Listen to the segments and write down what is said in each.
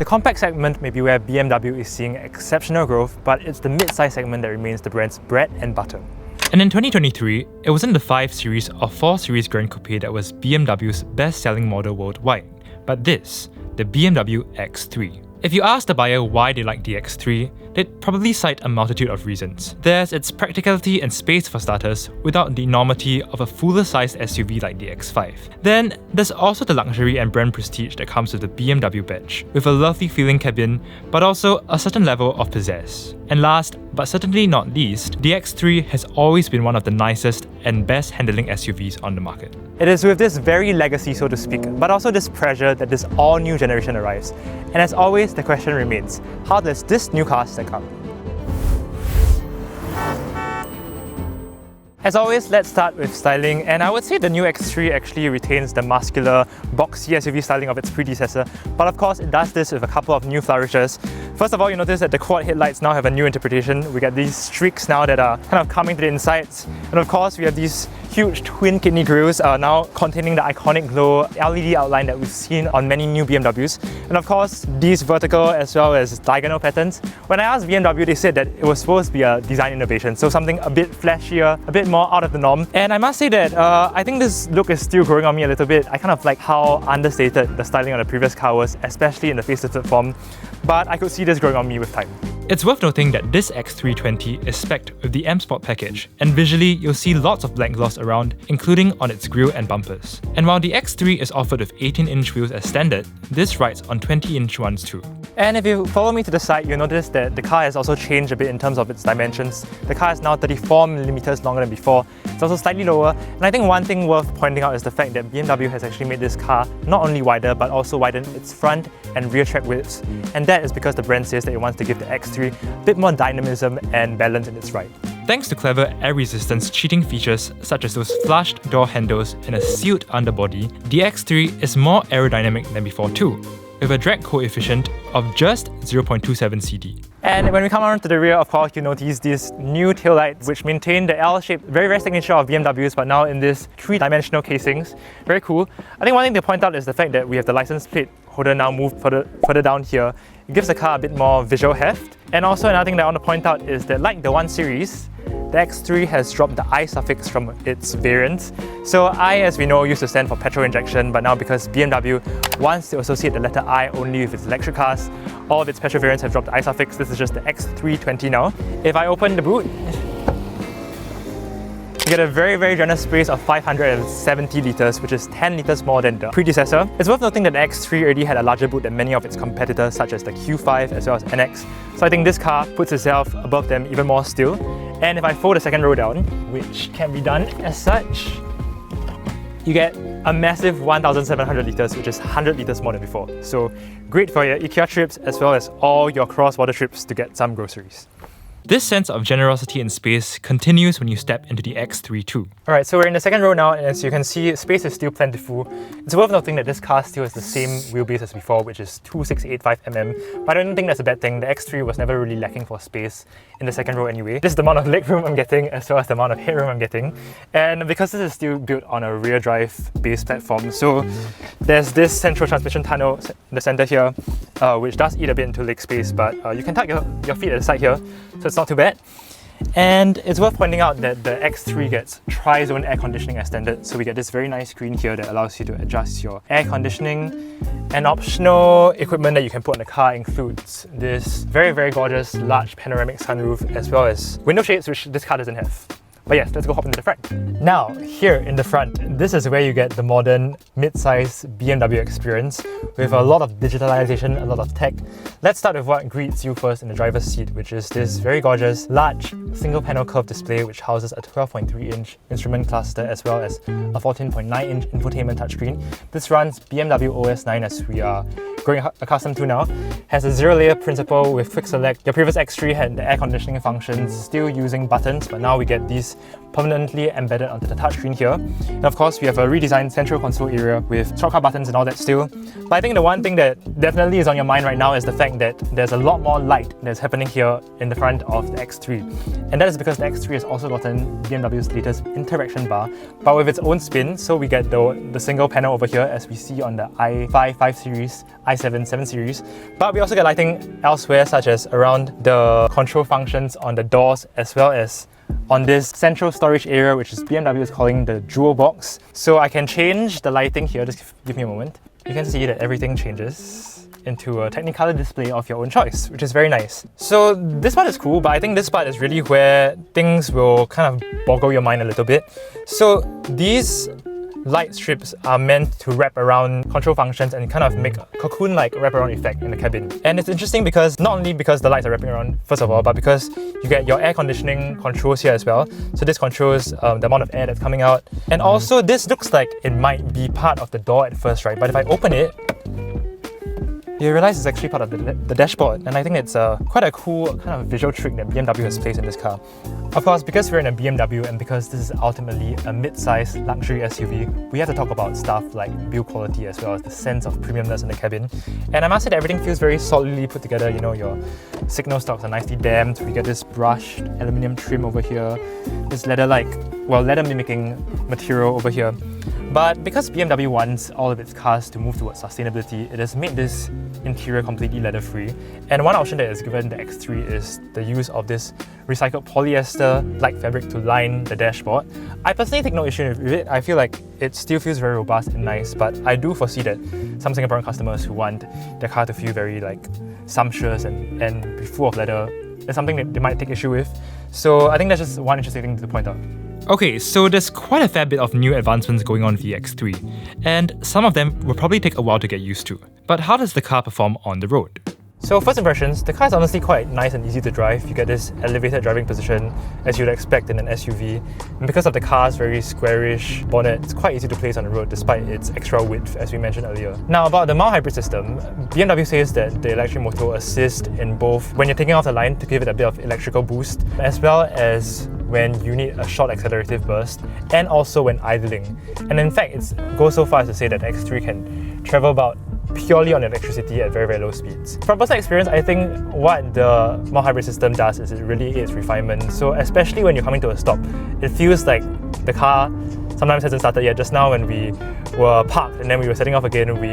The compact segment may be where BMW is seeing exceptional growth, but it's the mid-size segment that remains the brand's bread and butter. And in 2023, it wasn't the 5 Series or 4 Series Grand Coupe that was BMW's best-selling model worldwide, but this, the BMW X3. If you ask the buyer why they like the X3, they'd probably cite a multitude of reasons. There's its practicality and space for starters, without the enormity of a fuller-sized SUV like the X5. Then, there's also the luxury and brand prestige that comes with the BMW badge, with a lovely feeling cabin, but also a certain level of pizzazz. And last, but certainly not least, the X3 has always been one of the nicest and best handling SUVs on the market. It is with this very legacy, so to speak, but also this pressure that this all-new generation arrives. And as always, the question remains, how does this new car stack up? As always, let's start with styling, and I would say the new X3 actually retains the muscular, boxy SUV styling of its predecessor, but of course it does this with a couple of new flourishes. First of all, you notice that the quad headlights now have a new interpretation. We get these streaks now that are kind of coming to the insides, and of course we have these huge twin kidney grills now containing the iconic glow LED outline that we've seen on many new BMWs, and of course these vertical as well as diagonal patterns. When I asked BMW, they said that it was supposed to be a design innovation, so something a bit flashier, a bit more out of the norm. And I must say that I think this look is still growing on me a little bit. I kind of like how understated the styling on the previous car was, especially in the facelifted form, but I could see this growing on me with time. It's worth noting that this X320 is spec'd with the M Sport package, and visually you'll see lots of black gloss around, including on its grille and bumpers. And while the X3 is offered with 18-inch wheels as standard, this rides on 20-inch ones too. And if you follow me to the side, you'll notice that the car has also changed a bit in terms of its dimensions. The car is now 34mm longer than before. It's also slightly lower, and I think one thing worth pointing out is the fact that BMW has actually made this car not only wider, but also widened its front and rear track widths. And that is because the brand says that it wants to give the X3 a bit more dynamism and balance in its ride. Thanks to clever air resistance cheating features such as those flushed door handles and a sealed underbody, the X3 is more aerodynamic than before too, with a drag coefficient of just 0.27 CD. And when we come around to the rear, of course, you notice these new taillights which maintain the L-shaped, very signature of BMWs, but now in this three-dimensional casings. Very cool. I think one thing to point out is the fact that we have the license plate holder now moved further down here. It gives the car a bit more visual heft. And also another thing that I want to point out is that like the 1 Series, the X3 has dropped the I suffix from its variants. So I, as we know, used to stand for petrol injection, but now because BMW wants to associate the letter I only with its electric cars, all of its petrol variants have dropped the I suffix. This is just the X320 now. If I open the boot, you get a very generous space of 570 litres, which is 10 litres more than the predecessor. It's worth noting that the X3 already had a larger boot than many of its competitors, such as the Q5 as well as NX. So I think this car puts itself above them even more still. And if I fold the second row down, which can be done as such, you get a massive 1,700 litres, which is 100 litres more than before. So great for your IKEA trips as well as all your cross-border trips to get some groceries. This sense of generosity and space continues when you step into the X3 too. Alright, so we're in the second row now, and as you can see, space is still plentiful. It's worth noting that this car still has the same wheelbase as before, which is 2685mm, but I don't think that's a bad thing. The X3 was never really lacking for space in the second row anyway. This is the amount of legroom I'm getting as well as the amount of headroom I'm getting. And because this is still built on a rear drive base platform, so there's this central transmission tunnel in the center here, which does eat a bit into leg space, but you can tuck your feet at the side here, so it's not too bad. And it's worth pointing out that the X3 gets tri-zone air conditioning as standard, so we get this very nice screen here that allows you to adjust your air conditioning. And optional equipment that you can put on the car includes this very gorgeous large panoramic sunroof as well as window shades, which this car doesn't have. But yes, let's go hop into the front. Now, here in the front, this is where you get the modern mid-size BMW experience with a lot of digitalization, a lot of tech. Let's start with what greets you first in the driver's seat, which is this very gorgeous, large, single-panel curved display which houses a 12.3-inch instrument cluster as well as a 14.9-inch infotainment touchscreen. This runs BMW OS 9 as we are growing accustomed to now. Has a zero-layer principle with quick select. Your previous X3 had the air conditioning functions, still using buttons, but now we get these permanently embedded onto the touchscreen here. And of course, we have a redesigned central console area with shortcut buttons and all that still. But I think the one thing that definitely is on your mind right now is the fact that there's a lot more light that's happening here in the front of the X3. And that is because the X3 has also gotten BMW's latest interaction bar, but with its own spin. So we get the single panel over here as we see on the i5 5 Series, i7 7 Series. But we also get lighting elsewhere, such as around the control functions on the doors, as well as on this central storage area, which is BMW is calling the jewel box. So I can change the lighting here. Just give me a moment. You can see that everything changes into a Technicolor display of your own choice, which is very nice. So this part is cool, but I think this part is really where things will kind of boggle your mind a little bit. So these light strips are meant to wrap around control functions and kind of make a cocoon-like wraparound effect in the cabin. And it's interesting because not only because the lights are wrapping around, first of all, but because you get your air conditioning controls here as well. So this controls the amount of air that's coming out. And also this looks like it might be part of the door at first, right? But if I open it, you realize it's actually part of the dashboard, and I think it's quite a cool kind of visual trick that BMW has placed in this car. Of course, because we're in a BMW and because this is ultimately a mid-size luxury SUV, we have to talk about stuff like build quality as well as the sense of premiumness in the cabin. And I must say that everything feels very solidly put together. You know, your signal stocks are nicely damped. We get this brushed aluminium trim over here, this leather mimicking material over here. But because BMW wants all of its cars to move towards sustainability, it has made this interior completely leather-free. And one option that is given the X3 is the use of this recycled polyester-like fabric to line the dashboard. I personally take no issue with it. I feel like it still feels very robust and nice, but I do foresee that some Singaporean customers who want their car to feel very sumptuous and be full of leather is something that they might take issue with. So I think that's just one interesting thing to point out. Okay, so there's quite a fair bit of new advancements going on with the X3, and some of them will probably take a while to get used to. But how does the car perform on the road? So first impressions, the car is honestly quite nice and easy to drive. You get this elevated driving position as you'd expect in an SUV. And because of the car's very squarish bonnet, it's quite easy to place on the road despite its extra width, as we mentioned earlier. Now about the mild hybrid system, BMW says that the electric motor will assist in both when you're taking off the line to give it a bit of electrical boost, as well as when you need a short accelerative burst, and also when idling. And in fact, it goes so far as to say that the X3 can travel about purely on electricity at very, very low speeds. From personal experience, I think what the mild hybrid system does is it really aids refinement. So especially when you're coming to a stop, it feels like the car sometimes hasn't started yet. Just now when we were parked and then we were setting off again, we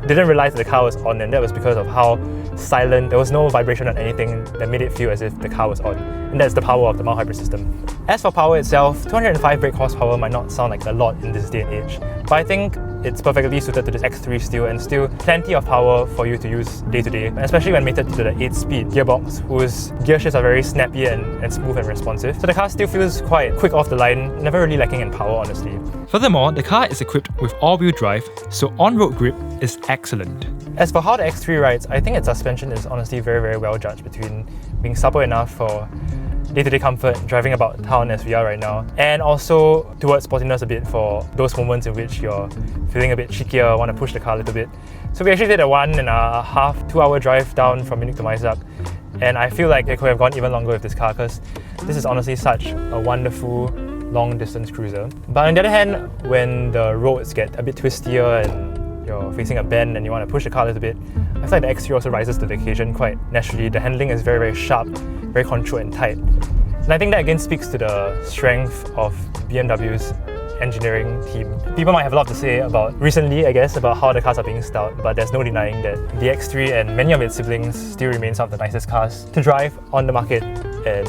didn't realize that the car was on, and that was because of how silent, there was no vibration or anything that made it feel as if the car was on. And that's the power of the mild hybrid system. As for power itself, 205 brake horsepower might not sound like a lot in this day and age, but I think it's perfectly suited to this X3 still, and still plenty of power for you to use day to day, especially when mated to the 8-speed gearbox, whose gear shifts are very snappy and smooth and responsive. So the car still feels quite quick off the line, never really lacking in power, honestly. Furthermore, the car is equipped with all-wheel drive, so on-road grip is excellent. As for how the X3 rides, I think its suspension is honestly very, very well judged between being supple enough for day-to-day comfort, driving about town as we are right now, and also towards sportiness a bit for those moments in which you're feeling a bit cheekier, want to push the car a little bit. So we actually did a 1.5, 2-hour drive down from Munich to Maizak, and I feel like it could have gone even longer with this car because this is honestly such a wonderful long-distance cruiser. But on the other hand, when the roads get a bit twistier and you're facing a bend and you want to push the car a little bit, I feel like the X3 also rises to the occasion quite naturally. The handling is very, very sharp, very controlled and tight. And I think that again speaks to the strength of BMW's engineering team. People might have a lot to say about recently, I guess, about how the cars are being styled, but there's no denying that the X3 and many of its siblings still remain some of the nicest cars to drive on the market, and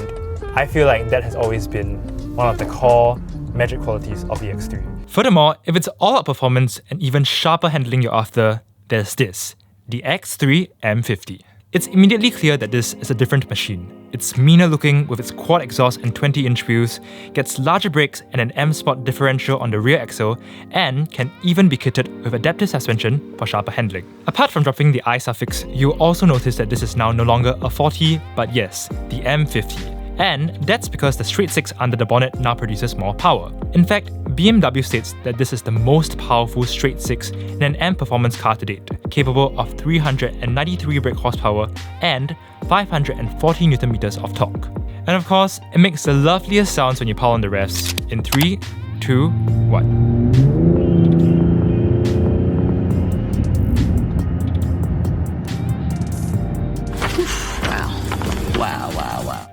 I feel like that has always been one of the core magic qualities of the X3. Furthermore, if it's all-out performance and even sharper handling you're after, there's this, the X3 M50. It's immediately clear that this is a different machine. It's meaner looking with its quad exhaust and 20-inch wheels, gets larger brakes and an M-Sport differential on the rear axle, and can even be kitted with adaptive suspension for sharper handling. Apart from dropping the I suffix, you'll also notice that this is now no longer a 40, but yes, the M50. And that's because the straight 6 under the bonnet now produces more power. In fact, BMW states that this is the most powerful straight 6 in an M performance car to date, capable of 393 brake horsepower and 540 Nm of torque. And of course, it makes the loveliest sounds when you power on the revs in 3, 2, 1.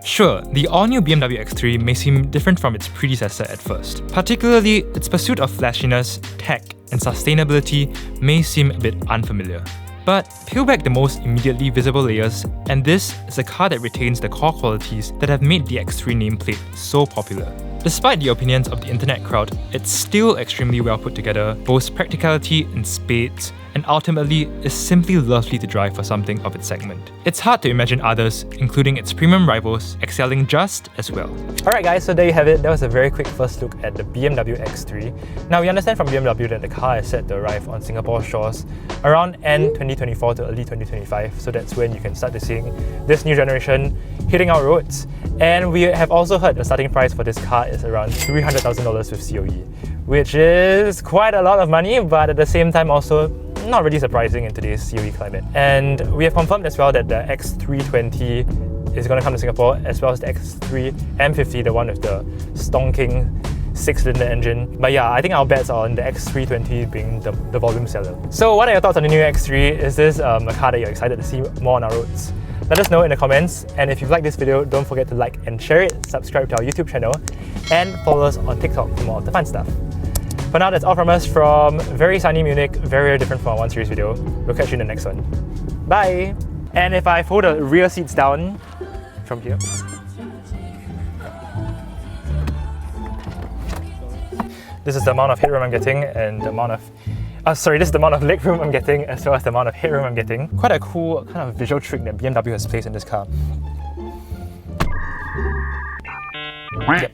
Sure, the all-new BMW X3 may seem different from its predecessor at first. Particularly, its pursuit of flashiness, tech, and sustainability may seem a bit unfamiliar. But peel back the most immediately visible layers, and this is a car that retains the core qualities that have made the X3 nameplate so popular. Despite the opinions of the internet crowd, it's still extremely well put together, boasts practicality in spades, and ultimately is simply lovely to drive for something of its segment. It's hard to imagine others, including its premium rivals, excelling just as well. Alright guys, so there you have it. That was a very quick first look at the BMW X3. Now we understand from BMW that the car is set to arrive on Singapore shores around end 2024 to early 2025, so that's when you can start to seeing this new generation hitting our roads. And we have also heard the starting price for this car is around $300,000 with COE, which is quite a lot of money, but at the same time also not really surprising in today's COE climate. And we have confirmed as well that the X320 is going to come to Singapore, as well as the X3 M50, the one with the stonking 6-cylinder engine. But yeah, I think our bets are on the X320 being the volume seller. So what are your thoughts on the new X3? Is this a car that you're excited to see more on our roads? Let us know in the comments, and if you've liked this video, don't forget to like and share it, subscribe to our YouTube channel, and follow us on TikTok for more of the fun stuff. For now, that's all from us from very sunny Munich, very different from our 1 series video. We'll catch you in the next one. Bye! And if I fold the rear seats down from here, this is the amount of headroom I'm getting and the amount of this is the amount of legroom I'm getting as well as the amount of headroom I'm getting. Quite a cool kind of visual trick that BMW has placed in this car. Yep.